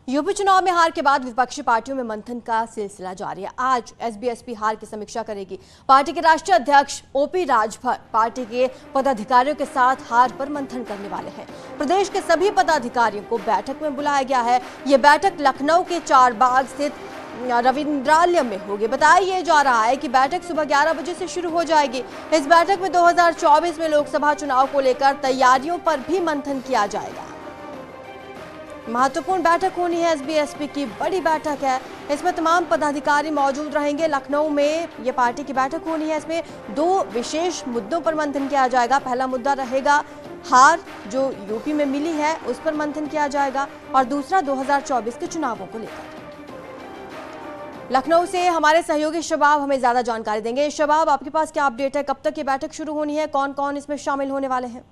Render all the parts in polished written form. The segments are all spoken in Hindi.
यूपी चुनाव में हार के बाद विपक्षी पार्टियों में मंथन का सिलसिला जारी है। आज एसबीएसपी हार की समीक्षा करेगी। पार्टी के राष्ट्रीय अध्यक्ष ओपी राजभर पार्टी के पदाधिकारियों के साथ हार पर मंथन करने वाले हैं। प्रदेश के सभी पदाधिकारियों को बैठक में बुलाया गया है। ये बैठक लखनऊ के चारबाग स्थित रविंद्रालय में होगी। बताया जा रहा है कि बैठक सुबह 11 बजे से शुरू हो जाएगी। इस बैठक में 2024 में लोकसभा चुनाव को लेकर तैयारियों पर भी मंथन किया जाएगा। महत्वपूर्ण बैठक होनी है। एसबीएसपी की बड़ी बैठक है। इसमें तमाम पदाधिकारी मौजूद रहेंगे। लखनऊ में ये पार्टी की बैठक होनी है। इसमें दो विशेष मुद्दों पर मंथन किया जाएगा। पहला मुद्दा रहेगा हार जो यूपी में मिली है उस पर मंथन किया जाएगा और दूसरा 2024 के चुनावों को लेकर। लखनऊ से हमारे सहयोगी शबाब हमें ज्यादा जानकारी देंगे। शबाब, आपके पास क्या अपडेट है? कब तक ये बैठक शुरू होनी है? कौन कौन इसमें शामिल होने वाले हैं?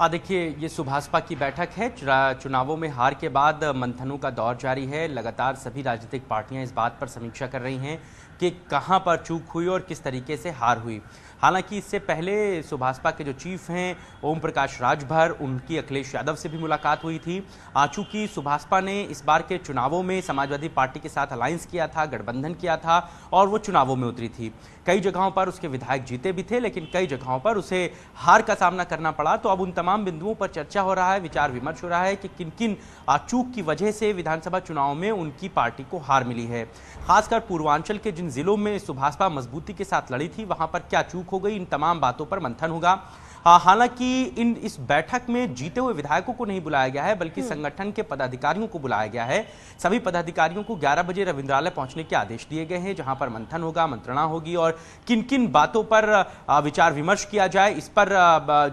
देखिए, ये सुभाषपा की बैठक है। चुनावों में हार के बाद मंथनों का दौर जारी है। लगातार सभी राजनीतिक पार्टियां इस बात पर समीक्षा कर रही हैं कि कहां पर चूक हुई और किस तरीके से हार हुई। हालांकि इससे पहले सुभाषपा के जो चीफ हैं ओम प्रकाश राजभर, उनकी अखिलेश यादव से भी मुलाकात हुई थी। चूंकि सुभाषपा ने इस बार के चुनावों में समाजवादी पार्टी के साथ अलायंस किया था, गठबंधन किया था और वो चुनावों में उतरी थी। कई जगहों पर उसके विधायक जीते भी थे, लेकिन कई जगहों पर उसे हार का सामना करना पड़ा। तो अब उन तमाम बिंदुओं पर चर्चा हो रहा है, विचार विमर्श हो रहा है कि किन किन चूक की वजह से विधानसभा चुनाव में उनकी पार्टी को हार मिली है। खासकर पूर्वांचल के जिन जिलों में सुभाषपा मजबूती के साथ लड़ी थी, वहां पर क्या चूक हो गई, इन तमाम बातों पर मंथन होगा। हालांकि इस बैठक में जीते हुए विधायकों को नहीं बुलाया गया है, बल्कि संगठन के पदाधिकारियों को बुलाया गया है। सभी पदाधिकारियों को 11 बजे रविंद्रालय पहुंचने के आदेश दिए गए हैं, जहां पर मंथन होगा, मंत्रणा होगी और किन किन बातों पर विचार विमर्श किया जाए, इस पर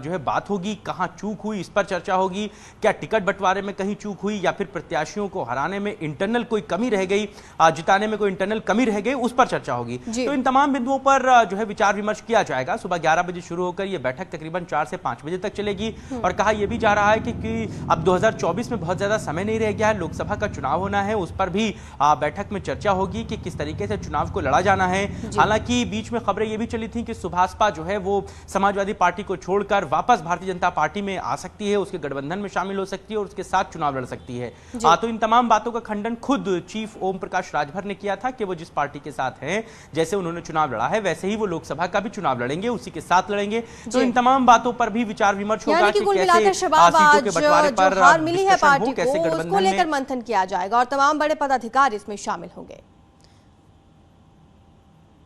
जो है बात होगी। कहां चूक हुई, इस पर चर्चा होगी। क्या टिकट बंटवारे में कहीं चूक हुई या फिर प्रत्याशियों को हराने में इंटरनल कोई कमी रह गई, जिताने में कोई इंटरनल कमी रह गई, उस पर चर्चा होगी। तो इन तमाम बिंदुओं पर जो है विचार विमर्श किया जाएगा। सुबह 11 बजे शुरू होकर यह बैठक तकरीबन 4 से 5 बजे तक चलेगी। और कहा यह भी जा रहा है कि अब 2024 में बहुत ज्यादा समय नहीं रह गया है, लोकसभा का चुनाव होना है, उस पर भी बैठक में चर्चा होगी कि किस तरीके से चुनाव को लड़ा जाना है। हालांकि बीच में खबरें यह भी चली थी कि सुभाषपा जो है वो समाजवादी पार्टी को छोड़कर वापस भारतीय जनता पार्टी में आ सकती है, उसके गठबंधन में शामिल हो सकती है और उसके साथ चुनाव लड़ सकती है। तो इन तमाम बातों का खंडन खुद चीफ ओम प्रकाश राजभर ने किया था कि वो जिस पार्टी के साथ हैं, जैसे उन्होंने चुनाव लड़ा है वैसे ही वो लोकसभा का भी चुनाव लड़ेंगे, उसी के साथ लड़ेंगे। तो इन तमाम बातों पर भी विचार विमर्श होगा कि कुल मिलाकर शबाब आज जो हार मिली है पार्टी को, उसको लेकर मंथन किया जाएगा और तमाम बड़े पदाधिकारी इसमें शामिल होंगे।